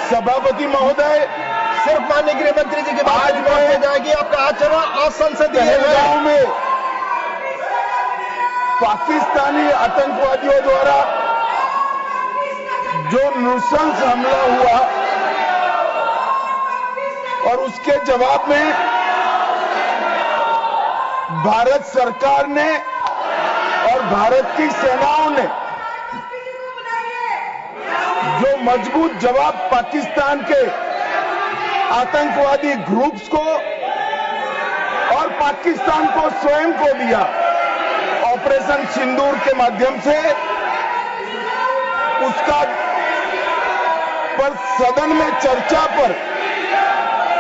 सभापति महोदय, सिर्फ माननीय गृह मंत्री जी की बात हो जाएगी। आपका आचरण असंसदीय है। पहलगांव में पाकिस्तानी आतंकवादियों द्वारा जो नृशंस हमला हुआ और उसके जवाब में भारत सरकार ने और भारत की सेनाओं ने जो मजबूत जवाब पाकिस्तान के आतंकवादी ग्रुप्स को और पाकिस्तान को स्वयं को दिया, ऑपरेशन सिंदूर के माध्यम से, उसका पर सदन में चर्चा पर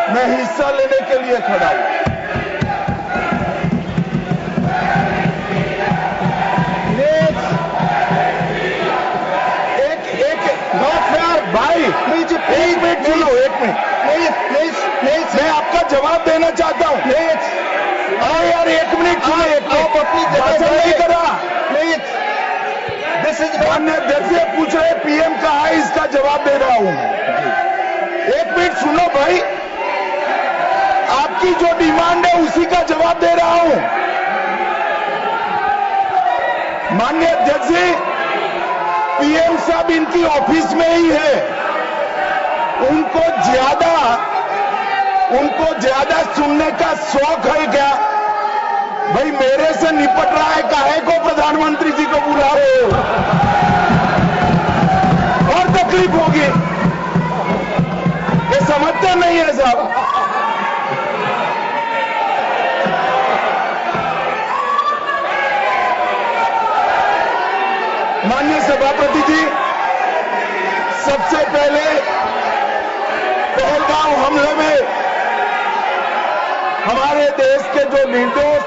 मैं हिस्सा लेने के लिए खड़ा हूं। भाई प्लीज एक मिनट सुनो, एक मिनट प्लीज मैं आपका जवाब देना चाहता हूं। प्लीज यार एक मिनट सुनो, एक मिनट अपनी जगह नहीं करा। प्लीज दिस इज माननीय अध्यक्ष पूछ रहे पीएम कहा है, इसका जवाब दे रहा हूं। एक मिनट सुनो भाई, आपकी जो डिमांड है उसी का जवाब दे रहा हूं। माननीय अध्यक्ष जी, पीएम साहब इनकी ऑफिस में ही है, उनको ज्यादा सुनने का शौक है क्या? भाई मेरे से निपट रहा है, काहे को प्रधानमंत्री जी को बुला रहे हो? और तकलीफ होगी, ये समझते नहीं है साहब। माननीय सभापति जी, सबसे पहले पहलगांव हमले में हमारे देश के जो निर्दोष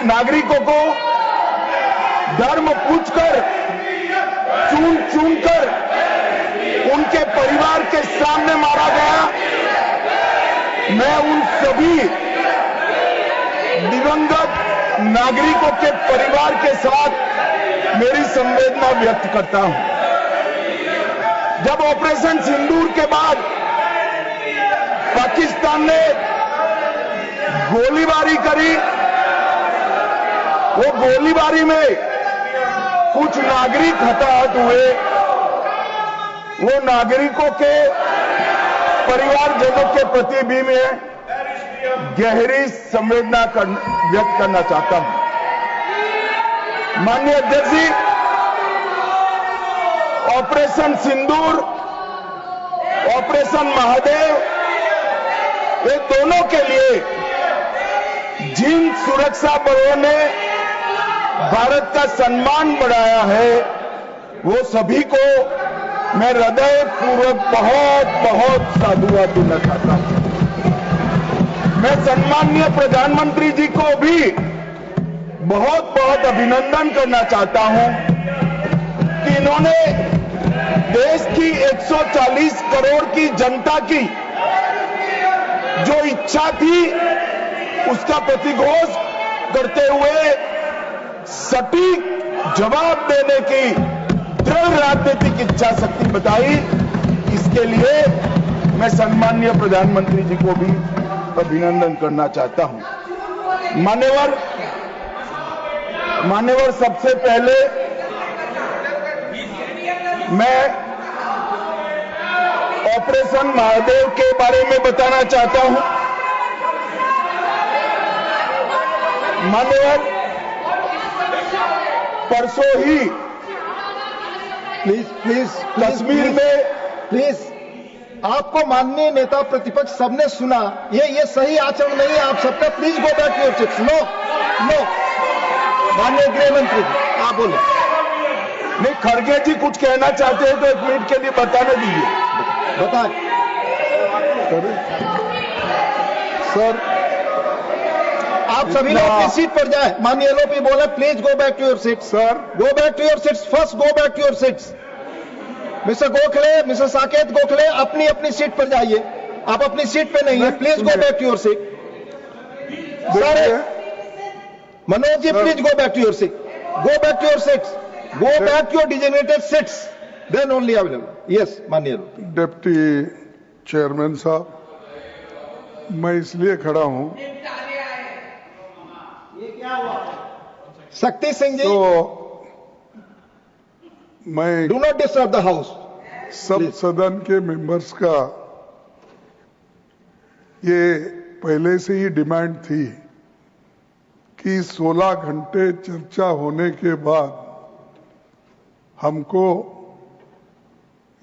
नागरिकों को धर्म पूछकर, चुन कर उनके परिवार के सामने मारा गया। मैं उन सभी दिवंगत नागरिकों के परिवार के साथ मेरी संवेदना व्यक्त करता हूं। जब ऑपरेशन सिंदूर के बाद पाकिस्तान ने गोलीबारी करी, वो गोलीबारी में कुछ नागरिक हताहत हुए, वो नागरिकों के परिवारजनों के प्रति भी मैं गहरी संवेदना व्यक्त करना चाहता हूं। माननीय अध्यक्ष जी, ऑपरेशन सिंदूर, ऑपरेशन महादेव, ये दोनों के लिए जिन सुरक्षा बलों ने भारत का सम्मान बढ़ाया है, वो सभी को मैं हृदय पूर्वक बहुत साधुवाद देना चाहता हूं। मैं सम्माननीय प्रधानमंत्री जी को भी बहुत अभिनंदन करना चाहता हूं कि इन्होंने देश की 140 करोड़ की जनता की जो इच्छा थी, उसका प्रतिघोष करते हुए सटीक जवाब देने की दृढ़ राजनीतिक इच्छा शक्ति बताई। इसके लिए मैं सम्माननीय प्रधानमंत्री जी को भी अभिनंदन करना चाहता हूं। मान्यवर, सबसे पहले मैं ऑपरेशन महादेव के बारे में बताना चाहता हूं। मान्यवर, परसों ही प्लीज कश्मीर में प्लीज आपको माननीय नेता प्रतिपक्ष सबने सुना, ये सही आचरण नहीं है आप सबका। Please go back your seats. No माननीय गृह मंत्री आप बोले। नहीं, खड़गे जी कुछ कहना चाहते हैं तो एक मिनट के लिए बताने दीजिए। बताएं सर। आप सभी लोग अपनी सीट पर जाए। माननीय एलओपी बोले please go back to your seat. Sir, go back to your seats. First go back to your seats. Mister Gokhale, mister Saket Gokhale, अपनी सीट पर जाइए। आप अपनी सीट पे नहीं है, please go back to your seat. Sir Manoj ji, please go back to your seat. Go back to your seats. Go back to your designated seats, then only available. Yes माननीय deputy chairman साहब, मैं इसलिए खड़ा हूं शक्ति सिंह जी, तो मैं do not disturb the house. सब सदन के मेंबर्स का ये पहले से ही डिमांड थी कि 16 घंटे चर्चा होने के बाद हमको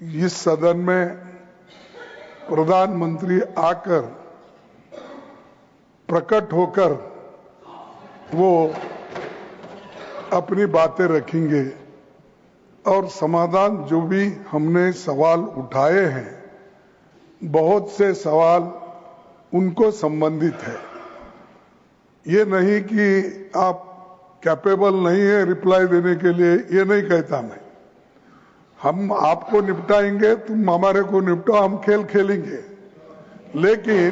इस सदन में प्रधानमंत्री आकर प्रकट होकर वो अपनी बातें रखेंगे और समाधान जो भी हमने सवाल उठाए हैं, बहुत से सवाल उनको संबंधित है। ये नहीं कि आप कैपेबल नहीं है रिप्लाई देने के लिए, ये नहीं कहता मैं। हम आपको निपटाएंगे, तुम हमारे को निपटाओ, हम खेल खेलेंगे। लेकिन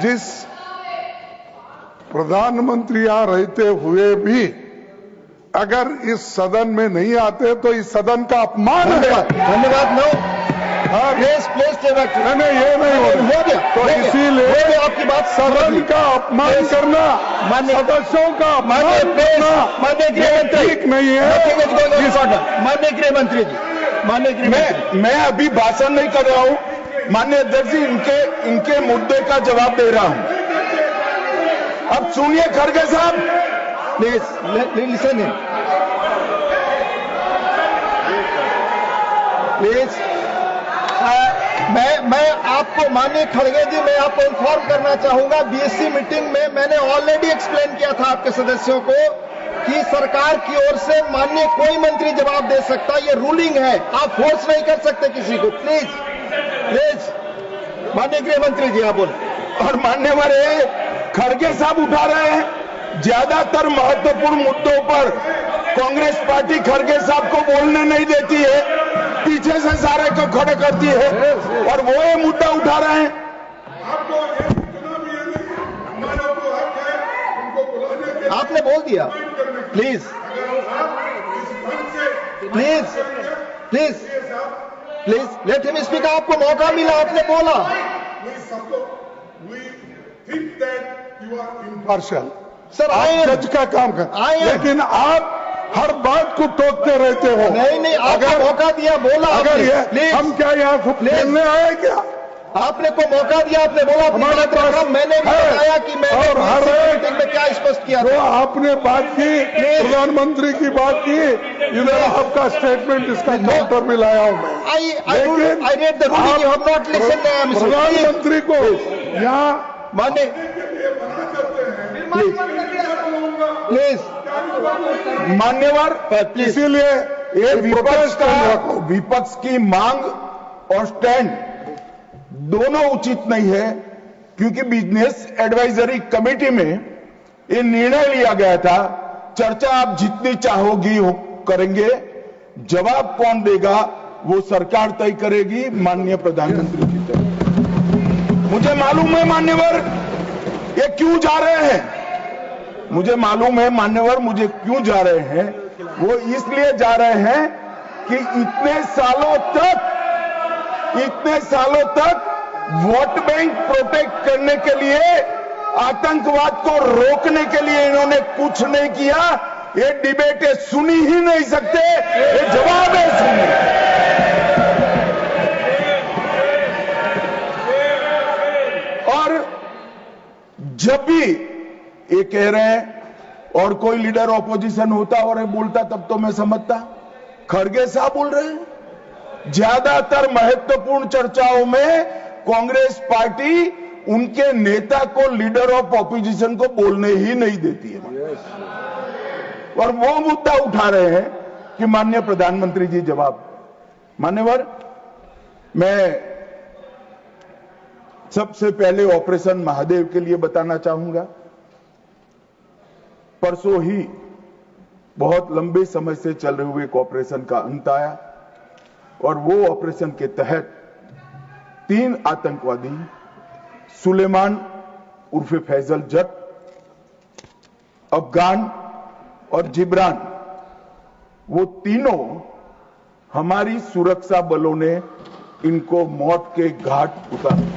जिस प्रधानमंत्री यहां रहते हुए भी अगर इस सदन में नहीं आते तो इस सदन का अपमान है। धन्यवाद। नो, प्लीज नहीं, ये नहीं हो गया। तो इसीलिए आपकी बात सदन का अपमान करना, सदस्यों का अपमान करना ये ठीक नहीं है। माननीय गृह मंत्री जी, मैं अभी भाषण नहीं कर रहा हूं, माननीय अध्यक्ष जी, इनके मुद्दे का जवाब दे रहा हूं। अब सुनिए खड़गे साहब, प्लीज लिसन इन, प्लीज। मैं आपको, माननीय खड़गे जी, मैं आपको इन्फॉर्म करना चाहूंगा, बीएससी मीटिंग में मैंने ऑलरेडी एक्सप्लेन किया था आपके सदस्यों को कि सरकार की ओर से माननीय कोई मंत्री जवाब दे सकता, ये रूलिंग है, आप फोर्स नहीं कर सकते किसी को। प्लीज माननीय गृह मंत्री जी, आप बोले। और मान्यवर खड़गे साहब उठा रहे हैं, ज्यादातर महत्वपूर्ण मुद्दों पर कांग्रेस पार्टी खड़गे साहब को बोलने नहीं देती है, पीछे से सारे को खड़े करती है और वो ये मुद्दा उठा रहे हैं। आपने बोल दिया। Please let him speak. आपको मौका मिला, आपने बोला। पार्शल सर, आप जज का काम कर, लेकिन आप हर बात को टोकते रहते हो। नहीं, आपको मौका दिया, बोला। अगर ये हम क्या यहाँ खेलने आए क्या? आपने को मौका दिया, आपने बोला। हमारे पास मैंने भी बताया कि मैंने और हर मीटिंग में क्या स्पष्ट किया जो था। आपने बात की, प्रधानमंत्री की बात की, इधर आपका स्टेटमेंट, इसका काउंटर भी लाया हूं मैं। प्रधानमंत्री को यहाँ माने, प्लीज मान्यवर, इसीलिए ये विपक्ष की मांग और स्टैंड दोनों उचित नहीं है, क्योंकि बिजनेस एडवाइजरी कमेटी में ये निर्णय लिया गया था, चर्चा आप जितनी चाहोगी करेंगे, जवाब कौन देगा वो सरकार तय करेगी, माननीय प्रधानमंत्री की तरफ। मुझे मालूम है मान्यवर ये क्यों जा रहे हैं, मुझे मालूम है मान्यवर मुझे क्यों जा रहे हैं। वो इसलिए जा रहे हैं कि इतने सालों तक वोट बैंक प्रोटेक्ट करने के लिए, आतंकवाद को रोकने के लिए इन्होंने कुछ नहीं किया। ये डिबेटें सुनी ही नहीं सकते, ये जवाब है सुनिए। और जब भी ये कह रहे हैं और कोई लीडर ऑपोजिशन होता और बोलता तब तो मैं समझता, खड़गे साहब बोल रहे हैं ज्यादातर महत्वपूर्ण चर्चाओं में कांग्रेस पार्टी उनके नेता को, लीडर ऑफ ऑपोजिशन को बोलने ही नहीं देती है, और वो मुद्दा उठा रहे हैं कि माननीय प्रधानमंत्री जी जवाब। मान्यवर, मैं सबसे पहले ऑपरेशन महादेव के लिए बताना चाहूंगा। परसों ही बहुत लंबे समय से चल रहे हुए एक ऑपरेशन का अंत आया, और वो ऑपरेशन के तहत 3 आतंकवादी, सुलेमान उर्फे फैजल जट, अफगान और जिब्रान, वो तीनों हमारी सुरक्षा बलों ने इनको मौत के घाट उतारा।